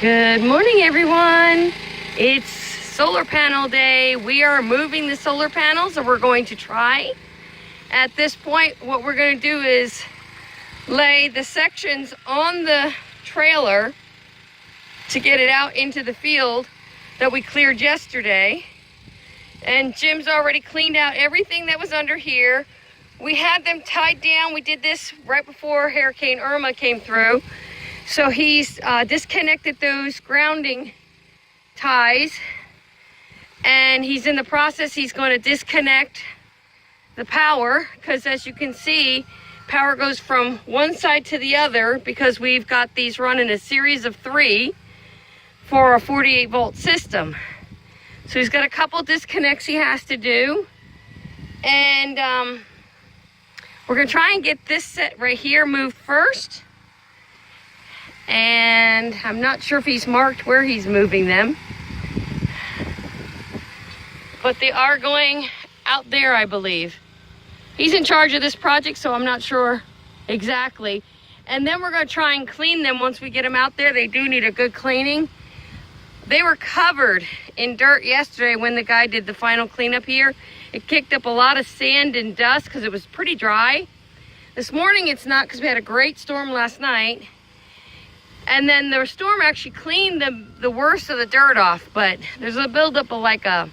Good morning, everyone. It's solar panel day. We are moving the solar panels, and we're going to try. At this point, what we're going to do is lay the sections on the trailer to get it out into the field that we cleared yesterday. And Jim's already cleaned out everything that was under here. We had them tied down. We did this right before Hurricane Irma came through. So he's disconnected those grounding ties, and he's in the process. He's going to disconnect the power, because as you can see, power goes from one side to the other because we've got these running a series of 3 for a 48 volt system. So he's got a couple disconnects he has to do, and we're going to try and get this set right here moved first. And I'm not sure if he's marked where he's moving them, but they are going out there, I believe. He's in charge of this project, so I'm not sure exactly. And then we're going to try and clean them once we get them out there. They do need a good cleaning. They were covered in dirt yesterday when the guy did the final cleanup here. It kicked up a lot of sand and dust because it was pretty dry. This morning it's not, because we had a great storm last night. And then the storm actually cleaned the worst of the dirt off, but there's a buildup of like I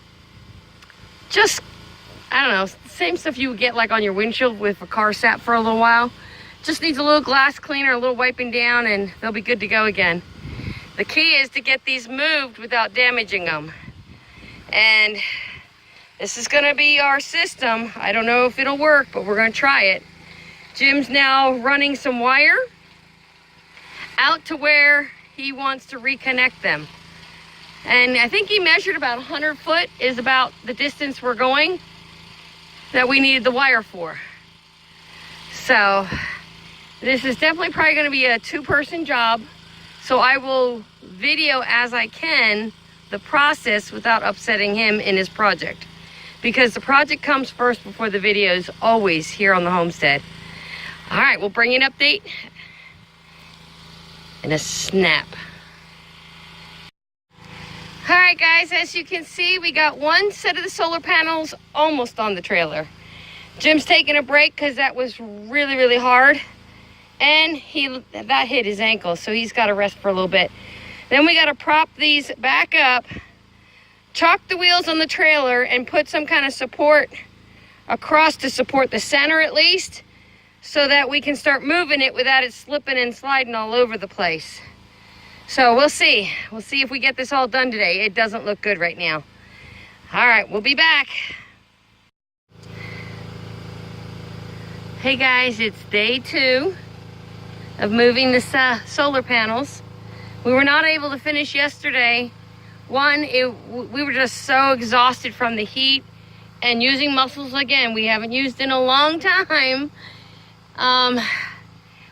don't know, same stuff you would get like on your windshield if a car sat for a little while. Just needs a little glass cleaner, a little wiping down, and they'll be good to go again. The key is to get these moved without damaging them. And this is gonna be our system. I don't know if it'll work, but we're gonna try it. Jim's now running some wire out to where he wants to reconnect them. And I think he measured about 100 foot is about the distance we're going that we needed the wire for. So this is definitely probably going to be a 2-person job. So I will video as I can the process without upsetting him in his project, because the project comes first before the videos, always here on the homestead. All right, we'll bring you an update in a snap. All right, guys, as you can see, we got one set of the solar panels almost on the trailer. Jim's taking a break because that was really, really hard, and that hit his ankle, so he's got to rest for a little bit. Then we got to prop these back up, chalk the wheels on the trailer, and put some kind of support across to support the center at least, so that we can start moving it without it slipping and sliding all over the place. So we'll see. We'll see if we get this all done today. It doesn't look good right now. All right, we'll be back. Hey guys, it's day 2 of moving the solar panels. We were not able to finish yesterday. One, we were just so exhausted from the heat and using muscles again we haven't used in a long time.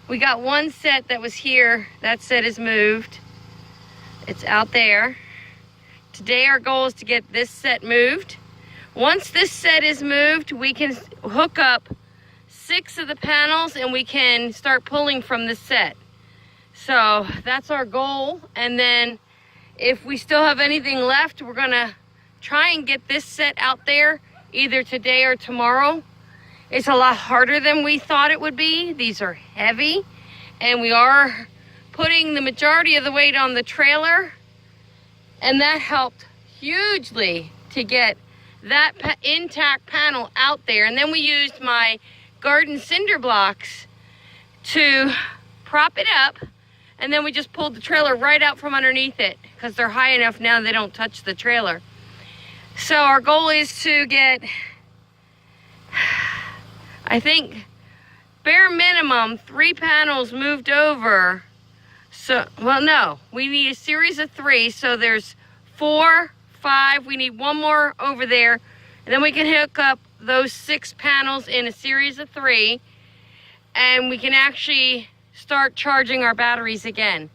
We got one set that was here. That set is moved. It's out there. Today our goal is to get this set moved. Once this set is moved, we can hook up 6 of the panels and we can start pulling from this set. So that's our goal. And then if we still have anything left, we're gonna try and get this set out there either today or tomorrow. It's a lot harder than we thought it would be. These are heavy, and we are putting the majority of the weight on the trailer, and that helped hugely to get that intact panel out there. And then we used my garden cinder blocks to prop it up, and then we just pulled the trailer right out from underneath it because they're high enough now they don't touch the trailer. So our goal is to get, I think, bare minimum 3 panels moved over. So, well, no, we need a series of 3. So there's 4, 5. We need 1 more over there. And then we can hook up those 6 panels in a series of 3. And we can actually start charging our batteries again.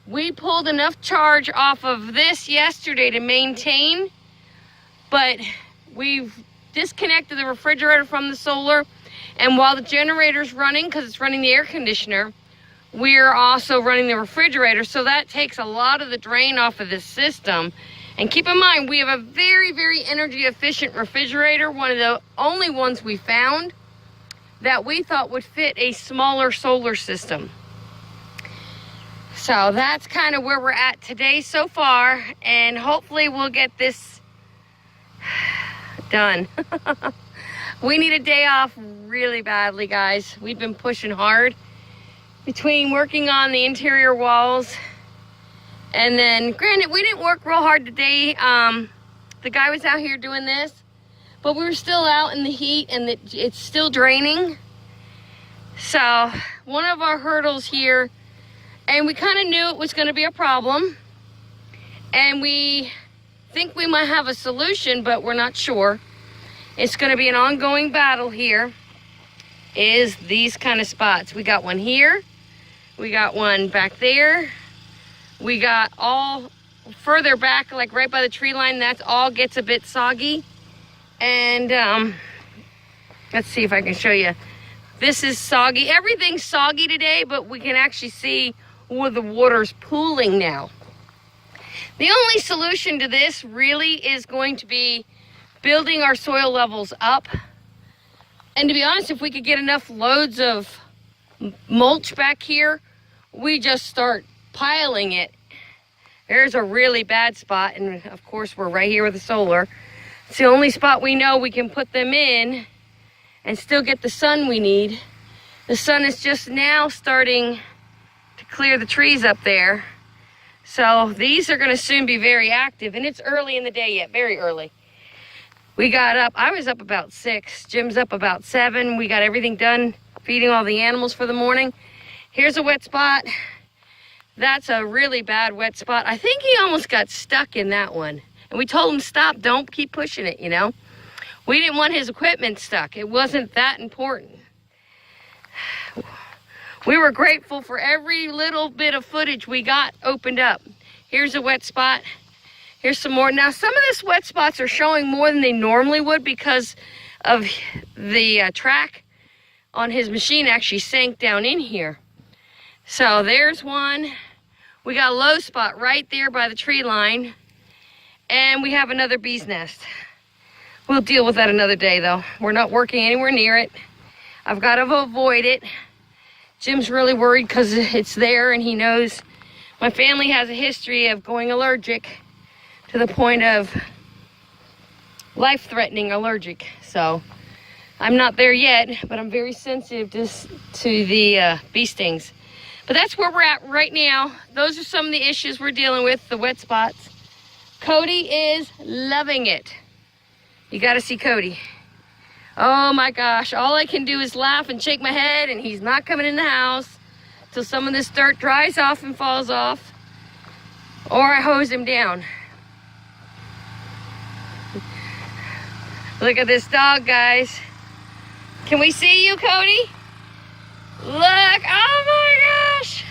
We pulled enough charge off of this yesterday to maintain, but we've disconnected the refrigerator from the solar. And while the generator's running, because it's running the air conditioner, we're also running the refrigerator, so that takes a lot of the drain off of this system. And keep in mind, we have a very, very energy efficient refrigerator, one of the only ones we found that we thought would fit a smaller solar system. So that's kind of where we're at today so far, and hopefully we'll get this done. We need a day off really badly, guys. We've been pushing hard between working on the interior walls, and then granted we didn't work real hard today. The guy was out here doing this, but we were still out in the heat, and it's still draining. So one of our hurdles here, and we kind of knew it was going to be a problem, and we think we might have a solution, but we're not sure. It's going to be an ongoing battle here, is these kind of spots. We got one here, we got one back there, we got all further back, like right by the tree line. That's all gets a bit soggy. And let's see if I can show you. This is soggy. Everything's soggy today, but we can actually see where the water's pooling now. The only solution to this really is going to be building our soil levels up. And to be honest, if we could get enough loads of mulch back here, we just start piling it. There's a really bad spot, and of course we're right here with the solar. It's the only spot we know we can put them in and still get the sun we need. The sun is just now starting to clear the trees up there. So these are gonna soon be very active, and it's early in the day yet, very early. We got up, I was up about 6, Jim's up about 7. We got everything done, feeding all the animals for the morning. Here's a wet spot. That's a really bad wet spot. I think he almost got stuck in that one. And we told him, stop, don't keep pushing it, you know. We didn't want his equipment stuck. It wasn't that important. We were grateful for every little bit of footage we got opened up. Here's a wet spot. Here's some more. Now, some of these wet spots are showing more than they normally would because of the track on his machine actually sank down in here. So there's one. We got a low spot right there by the tree line. And we have another bee's nest. We'll deal with that another day, though. We're not working anywhere near it. I've got to avoid it. Jim's really worried because it's there, and he knows my family has a history of going allergic to the point of life-threatening allergic. So I'm not there yet, but I'm very sensitive to the bee stings. But that's where we're at right now. Those are some of the issues we're dealing with, the wet spots. Cody is loving it. You gotta see Cody. Oh my gosh, all I can do is laugh and shake my head, and he's not coming in the house till some of this dirt dries off and falls off, or I hose him down. Look at this dog, guys. Can we see you, Cody? Look, oh my gosh.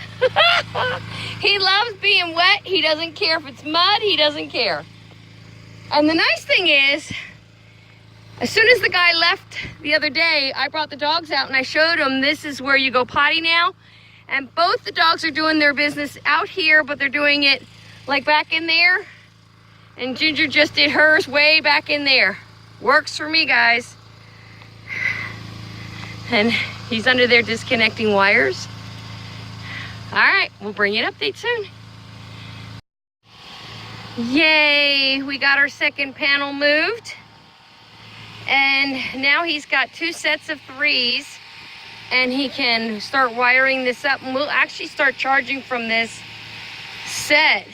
He loves being wet. He doesn't care if it's mud. He doesn't care. And the nice thing is, as soon as the guy left the other day, I brought the dogs out and I showed them this is where you go potty now. And both the dogs are doing their business out here, but they're doing it like back in there. And Ginger just did hers way back in there. Works for me, guys. And he's under there disconnecting wires. All right, we'll bring you an update soon. Yay, we got our second panel moved. And now he's got 2 sets of 3s, and he can start wiring this up, and we'll actually start charging from this set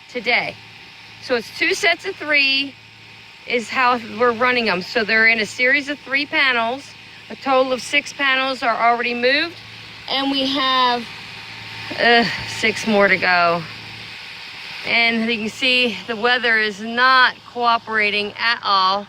today. So it's 2 sets of 3 is how we're running them. So they're in a series of 3 panels. A total of 6 panels are already moved, and we have 6 more to go. And you can see the weather is not cooperating at all.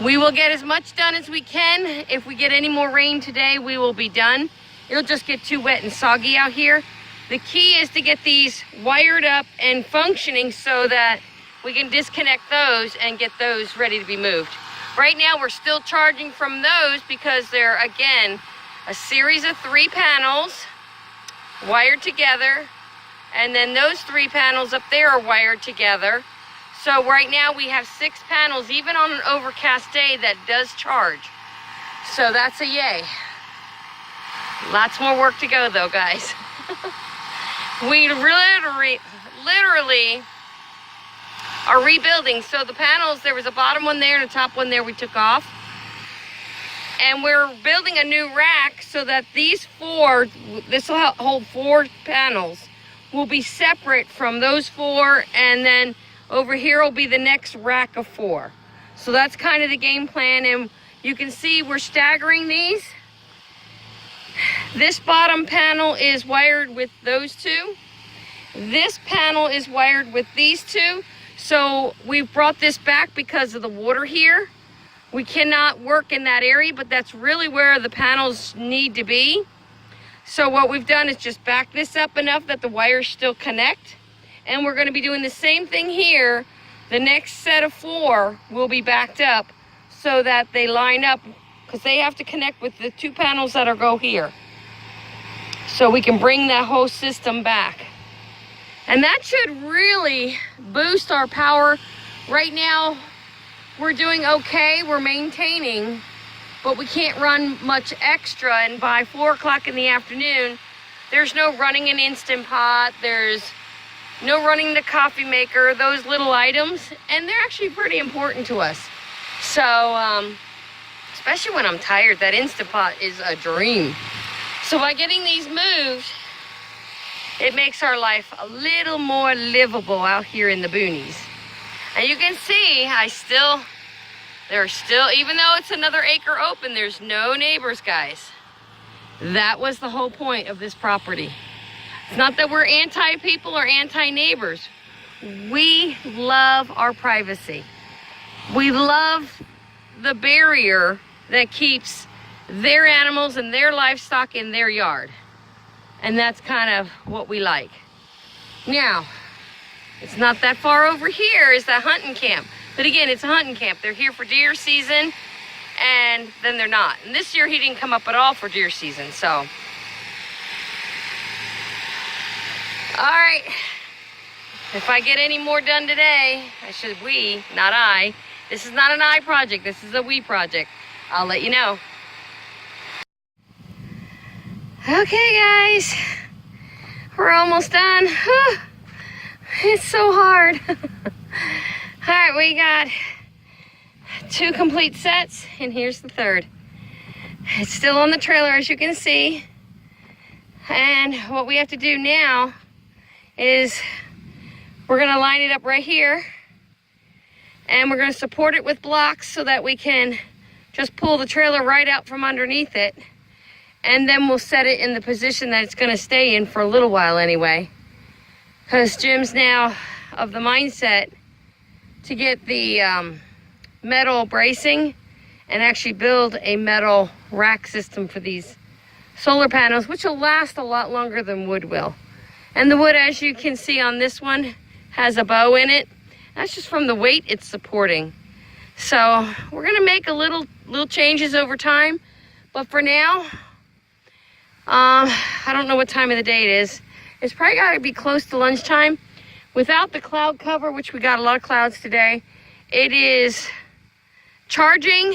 We will get as much done as we can. If we get any more rain today, we will be done. It'll just get too wet and soggy out here. The key is to get these wired up and functioning so that we can disconnect those and get those ready to be moved. Right now, we're still charging from those because they're, again, a series of 3 panels. wired together, and then those 3 panels up there are wired together. So right now we have 6 panels, even on an overcast day, that does charge. So that's a yay. Lots more work to go though, guys. We literally are rebuilding. So the panels, there was a bottom one there and a top one there we took off. And we're building a new rack so that these 4, this will hold 4 panels, will be separate from those 4, and then over here will be the next rack of 4. So that's kind of the game plan, and you can see we're staggering these. This bottom panel is wired with those 2. This panel is wired with these 2. So we've brought this back because of the water here. We cannot work in that area, but that's really where the panels need to be. So what we've done is just back this up enough that the wires still connect. And we're going to be doing the same thing here. The next set of 4 will be backed up so that they line up, because they have to connect with the 2 panels that go here. So we can bring that whole system back. And that should really boost our power. Right now, we're doing okay, we're maintaining, but we can't run much extra. And by 4 o'clock in the afternoon, there's no running an Instant Pot, there's no running the coffee maker, those little items, and they're actually pretty important to us. So, especially when I'm tired, that Instant Pot is a dream. So by getting these moved, it makes our life a little more livable out here in the boonies. And you can see, there's still, even though it's another acre open, there's no neighbors, guys. That was the whole point of this property. It's not that we're anti-people or anti-neighbors. We love our privacy. We love the barrier that keeps their animals and their livestock in their yard. And that's kind of what we like. Now, it's not that far over here is that hunting camp. But again, it's a hunting camp. They're here for deer season, and then they're not. And this year he didn't come up at all for deer season, so. All right, if I get any more done today, not I. This is not an I project, this is a we project. I'll let you know. Okay, guys, we're almost done. Whew. It's so hard. All right, we got 2 complete sets, and here's the 3rd. It's still on the trailer, as you can see. And what we have to do now is we're gonna line it up right here, and we're gonna support it with blocks so that we can just pull the trailer right out from underneath it. And then we'll set it in the position that it's gonna stay in for a little while anyway. Because Jim's now of the mindset to get the metal bracing and actually build a metal rack system for these solar panels, which will last a lot longer than wood will. And the wood, as you can see on this one, has a bow in it. That's just from the weight it's supporting. So we're gonna make a little changes over time, but for now, I don't know what time of the day it is. It's probably got to be close to lunchtime. Without the cloud cover, which we got a lot of clouds today, it is charging.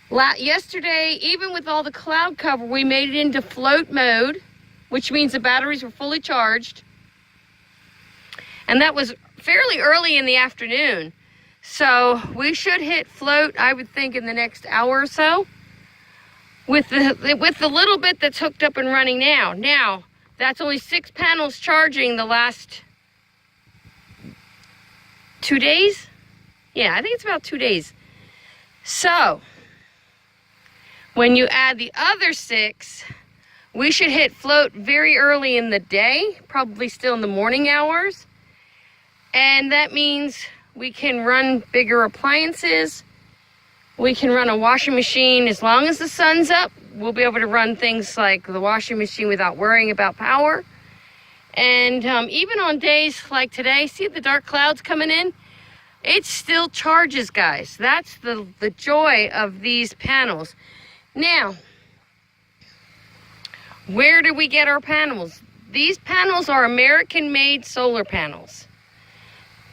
Yesterday, even with all the cloud cover, we made it into float mode, which means the batteries were fully charged. And that was fairly early in the afternoon. So we should hit float, I would think, in the next hour or so. With the little bit that's hooked up and running now. Now, that's only 6 panels charging the last 2 days? Yeah, I think it's about 2 days. So, when you add the other 6, we should hit float very early in the day, probably still in the morning hours. And that means we can run bigger appliances. We can run a washing machine as long as the sun's up. We'll be able to run things like the washing machine without worrying about power. And even on days like today, see the dark clouds coming in? It still charges, guys. That's the joy of these panels. Now, Where do we get our panels? These panels are American-made solar panels.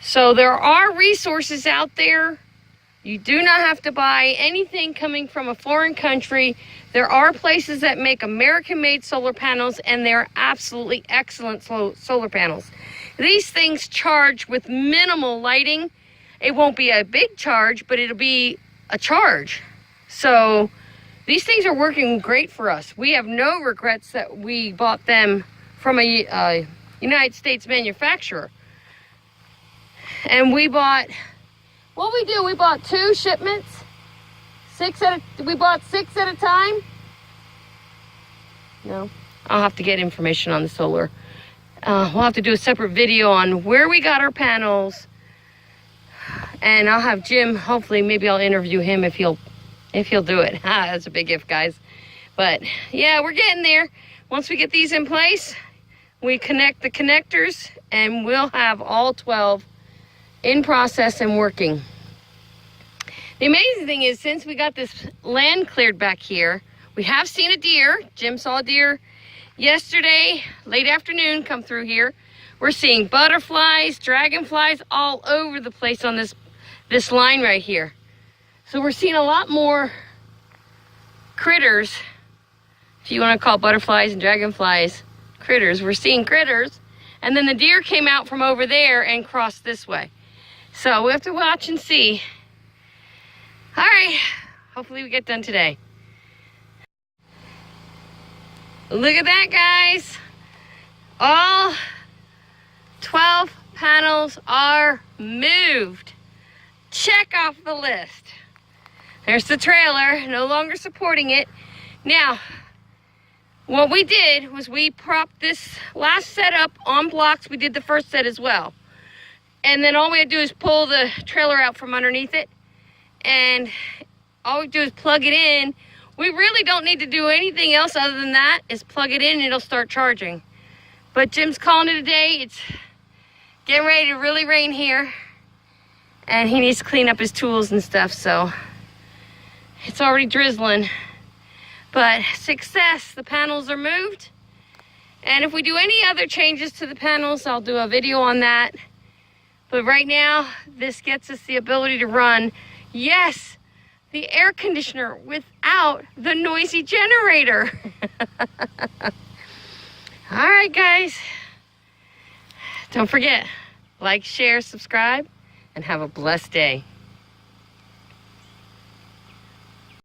So there are resources out there. You do not have to buy anything coming from a foreign country. There are places that make American-made solar panels, and they're absolutely excellent solar panels. These things charge with minimal lighting. It won't be a big charge, but it'll be a charge. So these things are working great for us. We have no regrets that we bought them from a United States manufacturer. And we bought, we bought 2 shipments. We bought 6 at a time. No, I'll have to get information on the solar. We'll have to do a separate video on where we got our panels. And I'll have Jim, hopefully, maybe I'll interview him if he'll do it. That's a big if, guys. But yeah, we're getting there. Once we get these in place, we connect the connectors and we'll have all 12 in process and working. The amazing thing is, since we got this land cleared back here, we have seen a deer. Jim saw a deer yesterday, late afternoon, come through here. We're seeing butterflies, dragonflies all over the place on this line right here. So we're seeing a lot more critters, if you want to call butterflies and dragonflies critters. We're seeing critters. And then the deer came out from over there and crossed this way. So we have to watch and see. All right, hopefully we get done today. Look at that, guys. All 12 panels are moved. Check off the list. There's the trailer, no longer supporting it. Now, what we did was we propped this last set up on blocks. We did the first set as well. And then all we had to do is pull the trailer out from underneath it. And all we do is plug it in. We really don't need to do anything else other than that, is plug it in and it'll start charging. But Jim's calling it a day. It's getting ready to really rain here. And he needs to clean up his tools and stuff, so it's already drizzling. But success, the panels are moved. And if we do any other changes to the panels, I'll do a video on that. But right now, this gets us the ability to run, yes, the air conditioner without the noisy generator. All right, guys. Don't forget, like, share, subscribe, and have a blessed day.